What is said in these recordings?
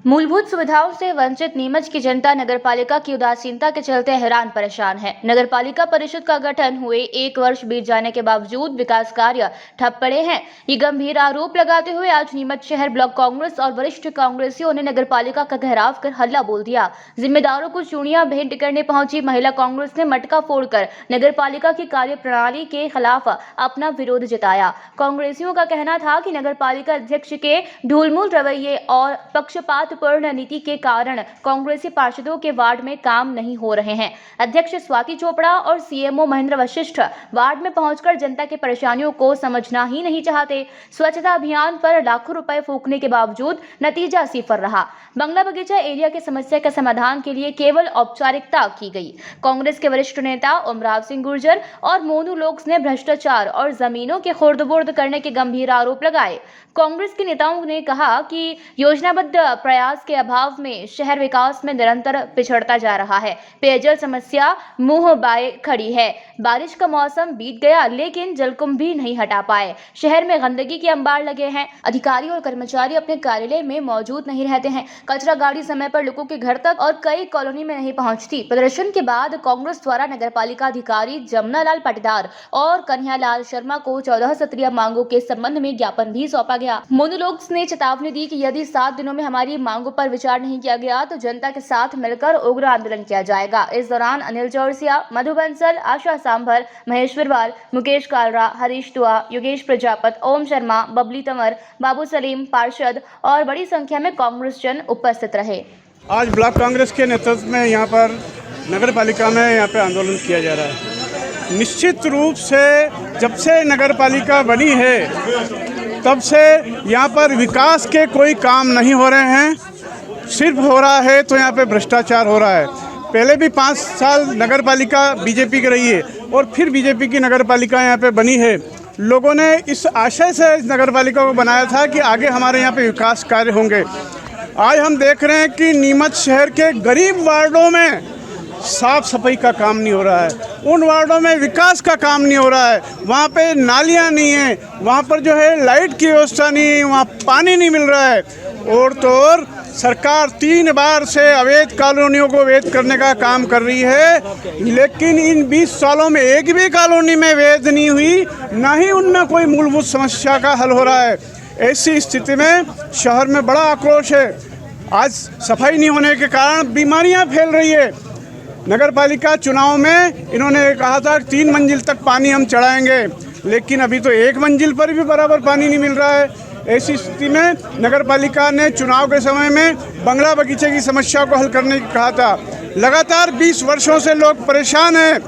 मूलभूत सुविधाओं से वंचित नीमच की जनता नगरपालिका की उदासीनता के चलते हैरान परेशान है। नगरपालिका परिषद का गठन हुए 1 वर्ष बीत जाने के बावजूद विकास कार्य ठप पड़े हैं। ये गंभीर आरोप लगाते हुए आज नीमच शहर ब्लॉक कांग्रेस और वरिष्ठ कांग्रेसियों ने नगरपालिका का घेराव कर हल्ला बोल दिया। जिम्मेदारों को चूड़ियां भेंट करने पहुंची महिला कांग्रेस ने मटका फोड़कर नगरपालिका की कार्य प्रणाली के खिलाफ अपना विरोध जताया। कांग्रेसियों का कहना था कि नगरपालिका अध्यक्ष के ढूलमूल रवैये और पक्षपात पूर्ण नीति के कारण कांग्रेसी पार्षदों के वार्ड में काम नहीं हो रहे हैं। अध्यक्ष स्वाति चोपड़ा और सीएमओ महेंद्र वशिष्ठ वार्ड में पहुंचकर जनता की परेशानियों को समझना ही नहीं चाहते। स्वच्छता अभियान पर लाखों रुपए फूकने के बावजूद नतीजा सिफर रहा। बंगला बगीचा एरिया की समस्या के समाधान के लिए केवल औपचारिकता की गई। कांग्रेस के वरिष्ठ नेता ओमराव सिंह गुर्जर और मोनू लोक्स ने भ्रष्टाचार और जमीनों के खुर्द-बुर्द करने के गंभीर आरोप लगाए। कांग्रेस के नेताओं ने कहा कि योजनाबद्ध प्रयास के अभाव में शहर विकास में निरंतर पिछड़ता जा रहा है। पेयजल समस्या मुंह बाए खड़ी है। बारिश का मौसम बीत गया लेकिन जलकुंभ भी नहीं हटा पाए। शहर में गंदगी के अंबार लगे हैं। अधिकारी और कर्मचारी अपने कार्यालय में मौजूद नहीं रहते हैं। कचरा गाड़ी समय पर लोगों के घर तक और कई कॉलोनी में नहीं पहुंचती। प्रदर्शन के बाद कांग्रेस द्वारा नगरपालिका अधिकारी जमुनालाल पाटीदार और कन्हैयालाल शर्मा को 14 सत्रीय मांगों के संबंध में ज्ञापन भी सौंपा गया। मोनोलोग्स ने चेतावनी दी कि यदि 7 दिनों में हमारी मांगों पर विचार नहीं किया गया तो जनता के साथ मिलकर उग्र आंदोलन किया जाएगा। इस दौरान अनिल चौरसिया, मधु बंसल, आशा सांभर, महेश्वरवाल, मुकेश कालरा, हरीश दुआ, योगेश प्रजापत, ओम शर्मा, बबली तंवर, बाबू सलीम, पार्षद और बड़ी संख्या में कांग्रेस जन उपस्थित रहे। आज ब्लॉक कांग्रेस के नेतृत्व में यहाँ पर नगर पालिका में यहाँ पे आंदोलन किया जा रहा है। निश्चित रूप से जब से नगर पालिका बनी है तब से यहाँ पर विकास के कोई काम नहीं हो रहे हैं। सिर्फ हो रहा है तो यहाँ पे भ्रष्टाचार हो रहा है। पहले भी 5 साल नगर पालिका बीजेपी की रही है और फिर बीजेपी की नगर पालिका यहाँ पे बनी है। लोगों ने इस आशय से इस नगर पालिका को बनाया था कि आगे हमारे यहाँ पे विकास कार्य होंगे। आज हम देख रहे हैं कि नीमच शहर के गरीब वार्डों में साफ सफाई का काम नहीं हो रहा है। उन वार्डों में विकास का काम नहीं हो रहा है। वहाँ पे नालियाँ नहीं हैं, वहाँ पर जो है लाइट की व्यवस्था नहीं है, वहाँ पानी नहीं मिल रहा है। और तो और सरकार 3 बार से अवैध कॉलोनियों को वैध करने का काम कर रही है, लेकिन इन 20 सालों में एक भी कॉलोनी में वैध नहीं हुई, ना ही उनमें कोई मूलभूत समस्या का हल हो रहा है। ऐसी स्थिति में शहर में बड़ा आक्रोश है। आज सफाई नहीं होने के कारण बीमारियाँ फैल रही है। नगर पालिका चुनाव में इन्होंने कहा था 3 मंजिल तक पानी हम चढ़ाएंगे, लेकिन अभी तो 1 मंजिल पर भी बराबर पानी नहीं मिल रहा है। ऐसी स्थिति में नगर पालिका ने चुनाव के समय में बंगला बगीचे की समस्या को हल करने की कहा था। लगातार 20 वर्षों से लोग परेशान हैं,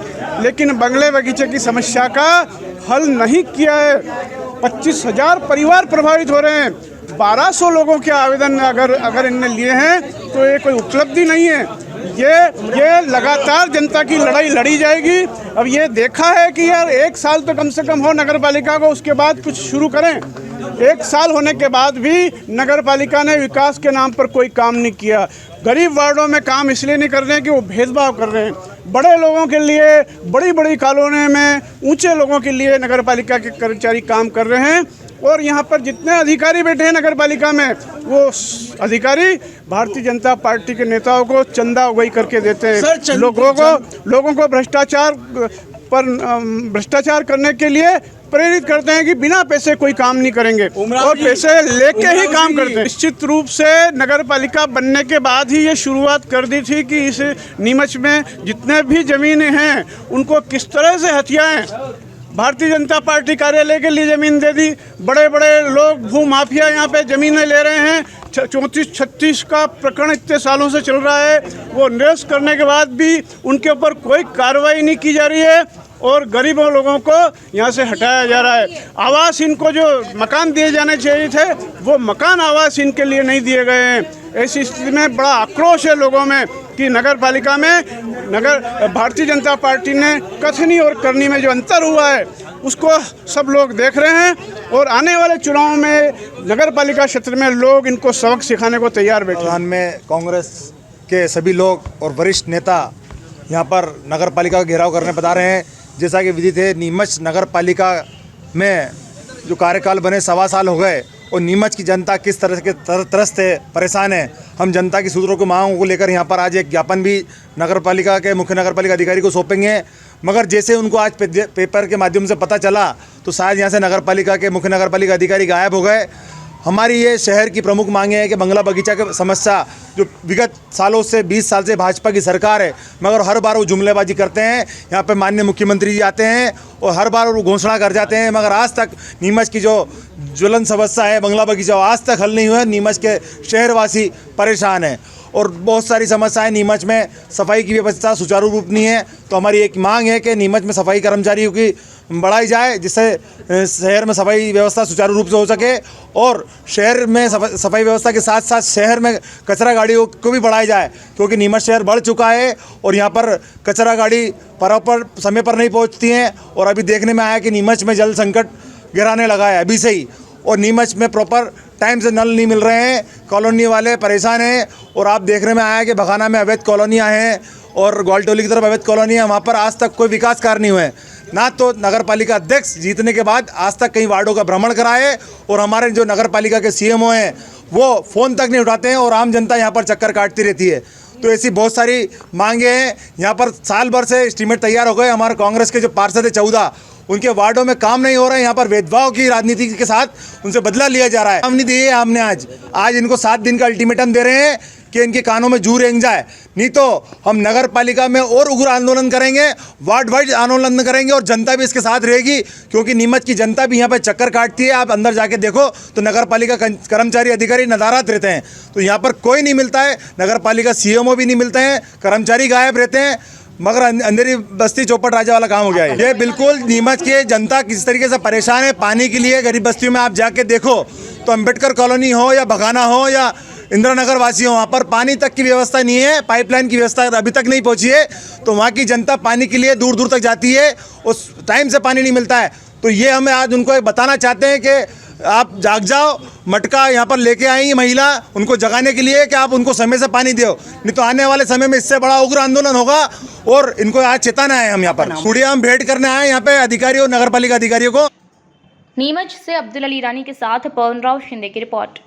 लेकिन बंगले बगीचे की समस्या का हल नहीं किया है। 25,000 परिवार प्रभावित हो रहे हैं। 1200 लोगों के आवेदन अगर इनने लिए हैं तो ये कोई उपलब्धि नहीं है। ये लगातार जनता की लड़ाई लड़ी जाएगी। अब ये देखा है कि यार 1 साल तो कम से कम हो नगर पालिका को, उसके बाद कुछ शुरू करें। 1 साल होने के बाद भी नगर पालिका ने विकास के नाम पर कोई काम नहीं किया। गरीब वार्डों में काम इसलिए नहीं कर रहे हैं कि वो भेदभाव कर रहे हैं। बड़े लोगों के लिए बड़ी बड़ी कॉलोनियों में ऊंचे लोगों के लिए नगर पालिका के कर्मचारी काम कर रहे हैं। और यहाँ पर जितने अधिकारी बैठे हैं नगर पालिका में, वो अधिकारी भारतीय जनता पार्टी के नेताओं को चंदा उगाही करके देते हैं। लोगों को भ्रष्टाचार करने के लिए प्रेरित करते हैं कि बिना पैसे कोई काम नहीं करेंगे और पैसे लेके ही काम करते हैं। निश्चित रूप से नगर पालिका बनने के बाद ही ये शुरुआत कर दी थी कि इस नीमच में जितने भी ज़मीनें हैं उनको किस तरह से हथियाएं। भारतीय जनता पार्टी कार्यालय के लिए ज़मीन दे दी। बड़े बड़े लोग भू माफिया यहाँ पे ज़मीनें ले रहे हैं। 34-36 का प्रकरण इतने सालों से चल रहा है। वो निरस्त करने के बाद भी उनके ऊपर कोई कार्रवाई नहीं की जा रही है और गरीबों लोगों को यहाँ से हटाया जा रहा है। आवास इनको जो मकान दिए जाने चाहिए थे वो मकान आवास इनके लिए नहीं दिए गए हैं। ऐसी स्थिति में बड़ा आक्रोश है लोगों में कि नगर पालिका में भारतीय जनता पार्टी ने कथनी और करनी में जो अंतर हुआ है उसको सब लोग देख रहे हैं और आने वाले चुनाव में नगर पालिका क्षेत्र में लोग इनको सबक सिखाने को तैयार बैठे हैं। में कांग्रेस के सभी लोग और वरिष्ठ नेता यहाँ पर नगर पालिका का घेराव करने बता रहे हैं। जैसा कि विदित है, नीमच नगर पालिका में जो कार्यकाल बने 1.25 साल हो गए और नीमच की जनता किस तरह के त्रस्त है, परेशान है। हम जनता की सूत्रों की मांगों को लेकर यहाँ पर आज एक ज्ञापन भी नगर पालिका के मुख्य नगर पालिका अधिकारी को सौंपेंगे। मगर जैसे उनको आज पेपर के माध्यम से पता चला तो शायद यहाँ से नगर पालिका के मुख्य नगर पालिका अधिकारी गायब हो गए। हमारी ये शहर की प्रमुख मांगे हैं कि बंगला बगीचा की समस्या जो विगत सालों से 20 साल से भाजपा की सरकार है, मगर हर बार वो जुमलेबाजी करते हैं। यहाँ पे माननीय मुख्यमंत्री जी आते हैं और हर बार वो घोषणा कर जाते हैं, मगर आज तक नीमच की जो ज्वलन समस्या है बंगला बगीचा आज तक हल नहीं हुआ। नीमच के शहरवासी परेशान हैं और बहुत सारी समस्याएं नीमच में सफाई की व्यवस्था सुचारू रूप नहीं है। तो हमारी एक मांग है कि नीमच में सफाई कर्मचारियों की बढ़ाई जाए, जिससे शहर में सफाई व्यवस्था सुचारू रूप से हो सके और शहर में सफाई व्यवस्था के साथ साथ शहर में कचरा गाड़ियों को भी बढ़ाया जाए, क्योंकि नीमच शहर बढ़ चुका है और यहाँ पर कचरा गाड़ी प्रॉपर समय पर नहीं पहुँचती हैं। और अभी देखने में आया कि नीमच में जल संकट गिराने लगा है अभी से ही, और नीमच में प्रॉपर टाइम से नल नहीं मिल रहे हैं। कॉलोनी वाले परेशान हैं और आप देखने में आया कि बखाना में अवैध कॉलोनियाँ हैं और ग्वालटोली की तरफ अवैध कॉलोनियाँ, वहाँ पर आज तक कोई विकास कार्य नहीं हुए। ना तो नगर पालिका अध्यक्ष जीतने के बाद आज तक कई वार्डों का भ्रमण कराए और हमारे जो नगर पालिका के सीएमओ हैं वो फ़ोन तक नहीं उठाते हैं और आम जनता यहाँ पर चक्कर काटती रहती है। तो ऐसी बहुत सारी मांगे हैं। यहाँ पर साल भर से एस्टीमेट तैयार हो गए। हमारे कांग्रेस के जो पार्षद है 14, उनके वार्डों में काम नहीं हो रहा है। यहाँ पर भेदभाव की राजनीति के साथ उनसे बदला लिया जा रहा है। हम नहीं दिए, हमने आज इनको 7 दिन का अल्टीमेटम दे रहे हैं कि इनके कानों में जू रेंग जाए, नहीं तो हम नगर पालिका में और उग्र आंदोलन करेंगे, वार्ड वाइड आंदोलन करेंगे और जनता भी इसके साथ रहेगी, क्योंकि नीमच की जनता भी यहाँ पर चक्कर काटती है। आप अंदर जाके देखो तो नगर पालिका कर्मचारी अधिकारी नदारत रहते हैं, तो यहाँ पर कोई नहीं मिलता है। नगर पालिका सीएमओ भी नहीं मिलते हैं, कर्मचारी गायब रहते हैं, मगर अंधेरी बस्ती चौपट राजा वाला काम हो गया है। ये बिल्कुल नीमच की जनता किस तरीके से परेशान है पानी के लिए। गरीब बस्तियों में आप जाके देखो तो अम्बेडकर कॉलोनी हो या बघाना हो या इंदिरा नगर वासी हो, वहाँ पर पानी तक की व्यवस्था नहीं है, पाइपलाइन की व्यवस्था अभी तक नहीं पहुँची है। तो वहाँ की जनता पानी के लिए दूर दूर तक जाती है, उस टाइम से पानी नहीं मिलता है। तो ये हमें आज उनको बताना चाहते हैं कि आप जाग जाओ। मटका यहाँ पर लेके आई महिला, उनको जगाने के लिए कि आप उनको समय से पानी दो, नहीं तो आने वाले समय में इससे बड़ा उग्र आंदोलन होगा। और इनको आज चेताना है हम यहाँ पर स्टूडियो हम भेंट करने आए यहाँ पे अधिकारियों, नगर पालिका अधिकारियों को। नीमच से अब्दुल अली ईरानी के साथ पवन राव शिंदे की रिपोर्ट।